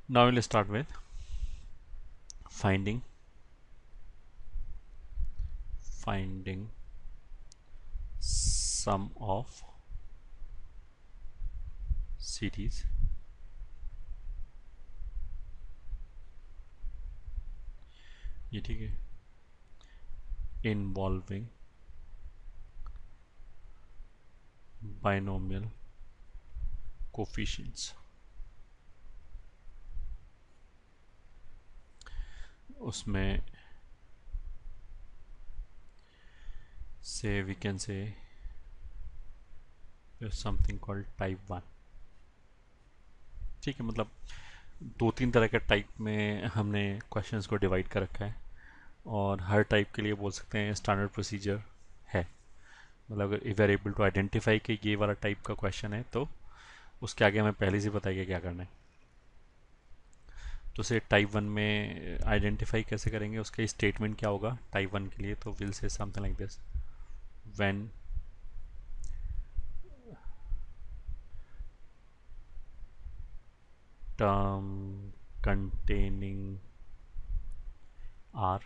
Now we'll start with finding sum of series ये ठीक है involving binomial coefficients. उसमें say we can say there's something called type 1. ठीक है, मतलब दो तीन तरह के टाइप में हमने क्वेश्चंस को डिवाइड कर रखा है और हर टाइप के लिए बोल सकते हैं स्टैंडर्ड प्रोसीजर है. मतलब अगर if are able to identify कि ये वाला टाइप का क्वेश्चन है तो उसके आगे हमें पहले से बताइए क्या करना है. तो से टाइप 1 में आइडेंटिफाई कैसे करेंगे, उसका स्टेटमेंट क्या होगा टाइप 1 के लिए. तो will say something like this, when term containing R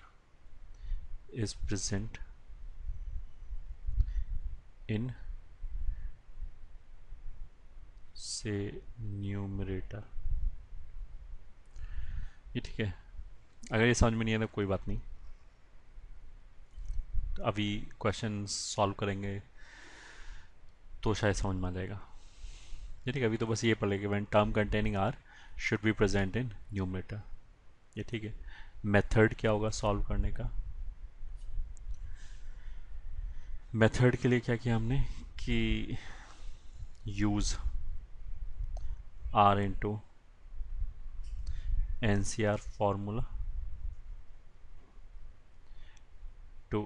is present in say numerator. ये ठीक है. अगर ये समझ में नहीं है तो कोई बात नहीं, तो अभी क्वेश्चन सॉल्व करेंगे तो शायद समझ में आ जाएगा. ये ठीक है, अभी तो बस ये पढ़ लेंगे when term containing r should be present in numerator. ये ठीक है. मेथड क्या होगा सॉल्व करने का. मेथड के लिए क्या किया हमने कि use r into NCR formula to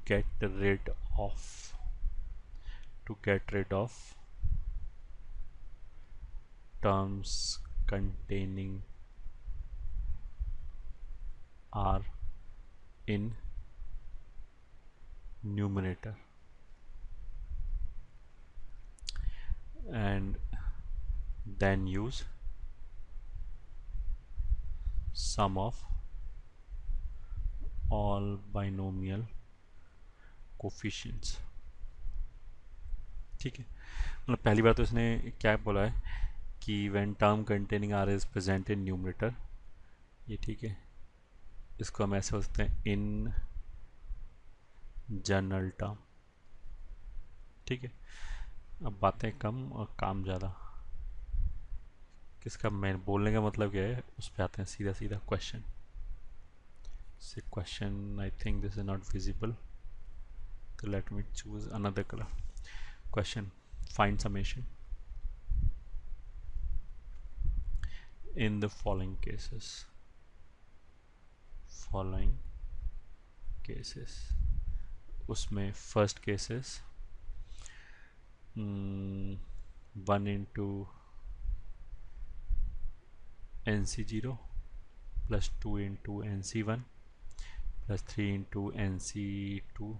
get rid of terms containing R in numerator, and then use sum of all binomial coefficients. ठीक है, मतलब पहली बार तो इसने क्या बोला है कि when term containing R is present in numerator. ये ठीक है, इसको हम ऐसे बोलते हैं इन जनरल टर्म. ठीक है, अब बातें कम और काम ज़्यादा. किसका मैं बोलने का मतलब क्या है उस पर आते हैं सीधा सीधा. क्वेश्चन से question I think this is not visible, तो let me choose another colour. Question find summation in the following cases. उसमें first cases 1 into NC0 plus 2 into NC1 plus 3 into NC2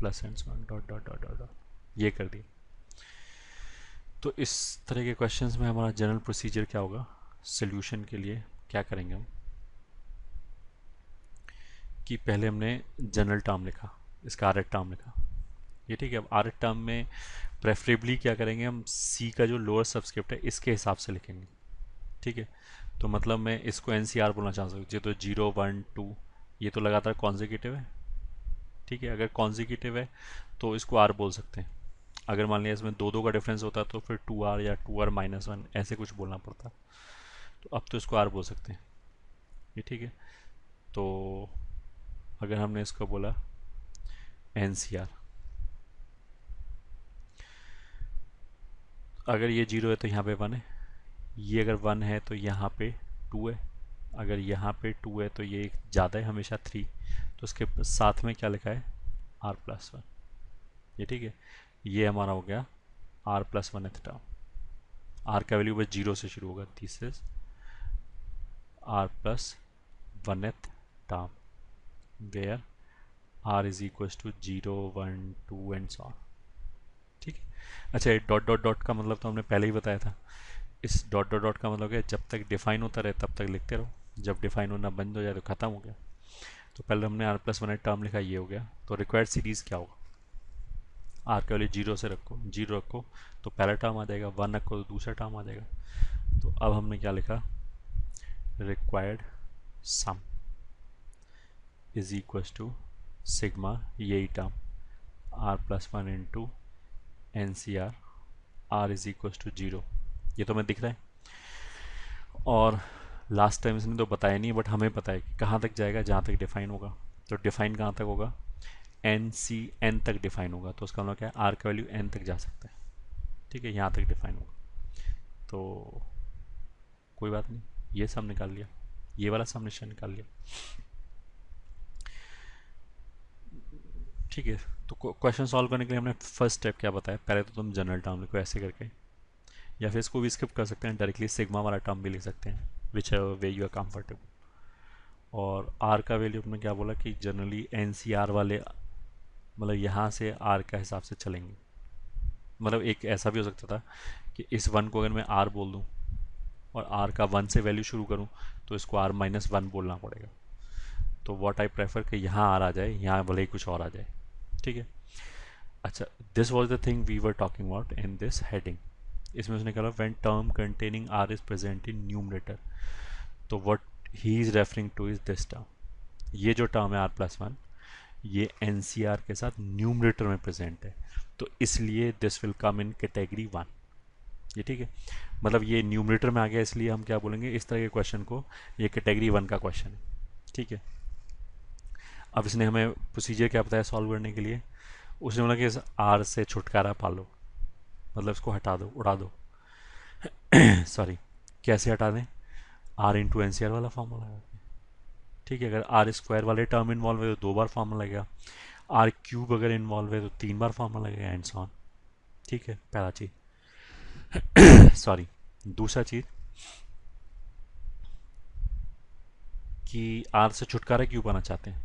plus and so on dot dot dot dot dot. ये कर दिए. तो इस तरह के questions में हमारा जनरल प्रोसीजर क्या होगा सॉल्यूशन के लिए. क्या करेंगे हम कि पहले हमने जनरल टर्म लिखा, इसका आर टर्म लिखा. ये ठीक है. अब आर टर्म में प्रेफरेबली क्या करेंगे हम सी का जो लोअर सबस्क्रिप्ट है इसके हिसाब से लिखेंगे. ठीक है, तो मतलब मैं इसको NCR बोलना चाह सकता हूँ. ये तो 0 1 2 ये तो लगातार कॉन्जिक्यूटिव है. ठीक है, अगर कॉन्जिक्यूटिव है तो इसको आर बोल सकते हैं. अगर मान लिया इसमें दो दो का डिफरेंस होता तो फिर 2R या 2R-1 ऐसे कुछ बोलना पड़ता. तो अब तो इसको आर बोल सकते हैं. ये ठीक है. तो अगर हमने इसको बोला NCR, अगर ये 0 है तो यहाँ पे 1 है. ये अगर 1 है तो यहाँ पे 2 है. अगर यहाँ पे 2 है तो ये ज़्यादा है हमेशा 3. तो उसके साथ में क्या लिखा है R+1. ये ठीक है. ये हमारा हो गया R+1th टर्म. R का वैल्यू बस 0 से शुरू होगा. This is R+1th term where R is equal to 0 1 2 and so on. ठीक है. अच्छा, ये डॉट डॉट डॉट का मतलब तो हमने पहले ही बताया था. इस डॉट डॉट डॉट का मतलब क्या है, जब तक डिफाइन होता रहे तब तक लिखते रहो, जब डिफाइन होना बंद हो जाए तो ख़त्म हो गया। तो पहले हमने आर प्लस वन टर्म लिखा, ये हो गया। तो रिक्वायर्ड सीरीज़ क्या होगा, आर के वैल्यू जीरो से रखो, जीरो रखो तो पहला टर्म आ जाएगा, वन रखो तो दूसरा टर्म आ जाएगा। तो अब हमने क्या लिखा, required sum is equals to sigma, यही term R plus one into N C are, are is equals to zero. ये तो हमें दिख रहा है। और लास्ट टाइम इसने तो बताया नहीं, बट हमें पता है कि कहाँ तक जाएगा, जहाँ तक डिफाइन होगा। तो डिफाइन कहाँ तक होगा, एन सी एन तक डिफाइन होगा, तो उसका मतलब क्या है, आर का वैल्यू एन तक जा सकता है। ठीक है, यहाँ तक डिफाइन होगा। तो कोई बात नहीं, ये सम निकाल लिया, ये वाला सम निकाल लिया। ठीक है, तो क्वेश्चन सॉल्व करने के लिए हमने फर्स्ट स्टेप क्या बताया, पहले तो तुम जनरल टर्म लिखो ऐसे करके, या फिर इसको भी स्किप कर सकते हैं, डायरेक्टली सिग्मा वाला टर्म भी लिख सकते हैं, विच वे यू आर कंफर्टेबल। और आर का वैल्यू हमने क्या बोला कि जनरली एन सी आर वाले, मतलब यहाँ से आर का हिसाब से चलेंगे। मतलब एक ऐसा भी हो सकता था कि इस वन को अगर मैं आर बोल दूँ और आर का वन से वैल्यू शुरू करूँ, तो इसको आर माइनस वन बोलना पड़ेगा। तो व्हाट आई प्रेफर कि यहाँ आर आ जाए, यहाँ भले ही कुछ और आ जाए। ठीक है, अच्छा, this was the thing we were talking about in this heading. इसमें उसने कहा when term containing R is present in numerator, तो what he is referring to is this term. ये जो टर्म है आर प्लस वन, ये N C R के साथ न्यूमरेटर में प्रेजेंट है, तो इसलिए this will come in category one. ये ठीक है, मतलब ये न्यूमरेटर में आ गया, इसलिए हम क्या बोलेंगे इस तरह के क्वेश्चन को, ये कैटेगरी वन का क्वेश्चन है। ठीक है, अब इसने हमें प्रोसीजर क्या बताया सॉल्व करने के लिए। उसने बोला कि इस आर से छुटकारा पालो, मतलब इसको हटा दो, उड़ा दो। सॉरी, कैसे हटा दें, r into N C r वाला फॉर्मूला लगा के। ठीक है, अगर आर स्क्वायर वाले टर्म इन्वॉल्व है तो दो बार फॉर्मूला लगेगा, आर क्यूब अगर इन्वॉल्व है तो तीन बार फॉर्मूला लगेगा, एंड सो ऑन। ठीक है, पहला चीज। सॉरी, दूसरा चीज कि आर से छुटकारा क्यों पाना चाहते हैं।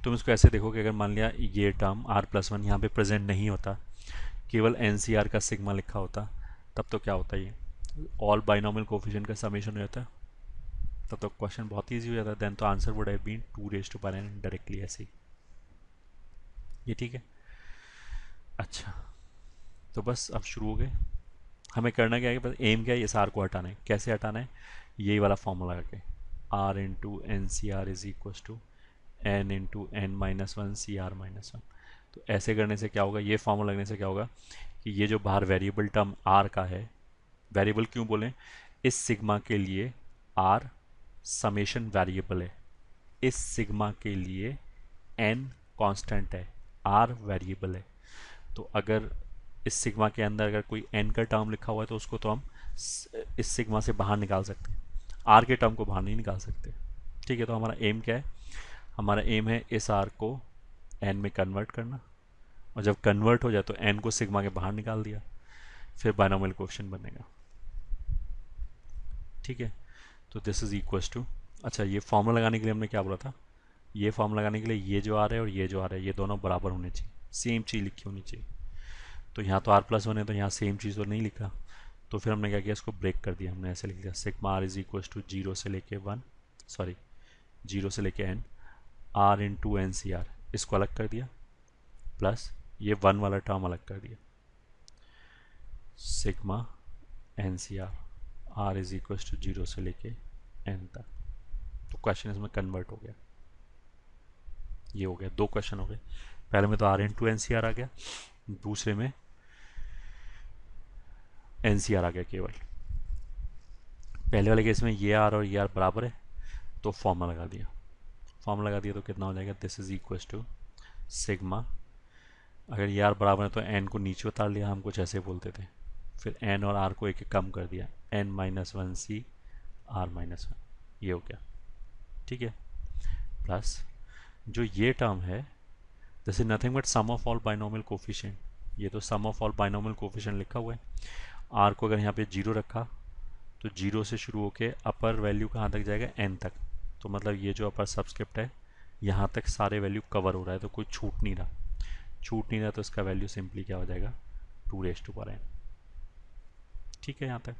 तुम इसको ऐसे देखो कि अगर मान लिया ये टर्म आर प्लस वन यहाँ पे प्रेजेंट नहीं होता, केवल एन सी आर का सिग्मा लिखा होता, तब तो क्या होता है, ये ऑल बाइनोमियल कोफिशिएंट का समेशन हो जाता है, तब तो क्वेश्चन बहुत ईजी हो जाता है। देन तो answer would have been two raise to power n directly, ऐसे ही। ये ठीक है, अच्छा, तो बस अब शुरू हो गए। हमें करना क्या है, बस एम क्या है, इस आर को हटाना है। कैसे हटाना है, यही वाला फॉर्मूला लगा के, r into N C r is equal to n into n minus one C r minus one. तो ऐसे करने से क्या होगा, ये फॉर्मूला लगने से क्या होगा कि ये जो बाहर वेरिएबल टर्म आर का है, वेरिएबल क्यों बोलें, इस सिग्मा के लिए आर समेशन वेरिएबल है, इस सिग्मा के लिए एन कांस्टेंट है, आर वेरिएबल है। तो अगर इस सिग्मा के अंदर अगर कोई एन का टर्म लिखा हुआ है तो उसको तो हम इस सिग्मा से बाहर निकाल सकते हैं, आर के टर्म को बाहर नहीं निकाल सकते। ठीक है, तो हमारा एम क्या है, हमारा एम है इस आर को एन में कन्वर्ट करना, और जब कन्वर्ट हो जाए तो एन को सिग्मा के बाहर निकाल दिया, फिर बाइनोमियल कोएफिशिएंट बनेगा। ठीक है, तो दिस इज इक्वल्स टू, अच्छा, ये फॉर्मूला लगाने के लिए हमने क्या बोला था, ये फॉर्मूला लगाने के लिए ये जो आ रहा है और ये जो आ रहा है, ये दोनों बराबर होने चाहिए, सेम चीज़ लिखी होनी चाहिए। तो यहाँ तो आर प्लस वन है, तो यहाँ सेम चीज़ तो नहीं लिखा, तो फिर हमने क्या किया, इसको ब्रेक कर दिया। हमने ऐसे लिख दिया sigma r is equals to zero से लेके वन, सॉरी, जीरो से लेके n, r into N C r, इसको अलग कर दिया, प्लस ये वन वाला टर्म अलग कर दिया, sigma n C are, are is equals to zero से लेके एन तक। तो क्वेश्चन इसमें कन्वर्ट हो गया, ये हो गया, दो क्वेश्चन हो गए। पहले में तो R into N C R आ गया, दूसरे में एन सी आर आ गया केवल। पहले वाले केस में ये आर और ये आर बराबर है, तो फॉर्मूला लगा दिया, फॉर्मूला लगा दिया तो कितना हो जाएगा, this is equal to sigma, अगर ये आर बराबर है तो एन को नीचे उतार लिया, हम कुछ ऐसे बोलते थे, फिर एन और आर को एक एक कम कर दिया, n minus one C r minus one, ये हो गया। ठीक है, प्लस जो ये टर्म है, this is nothing but sum of all binomial coefficient, ये तो sum of all binomial coefficient लिखा हुआ है। आर को अगर यहाँ पे जीरो रखा तो जीरो से शुरू होके अपर वैल्यू कहाँ तक जाएगा, एन तक, तो मतलब ये जो अपर सबस्क्रिप्ट है यहाँ तक सारे वैल्यू कवर हो रहा है, तो कोई छूट नहीं रहा, छूट नहीं रहा, तो इसका वैल्यू सिंपली क्या हो जाएगा, two raise to power n. ठीक है यहाँ तक।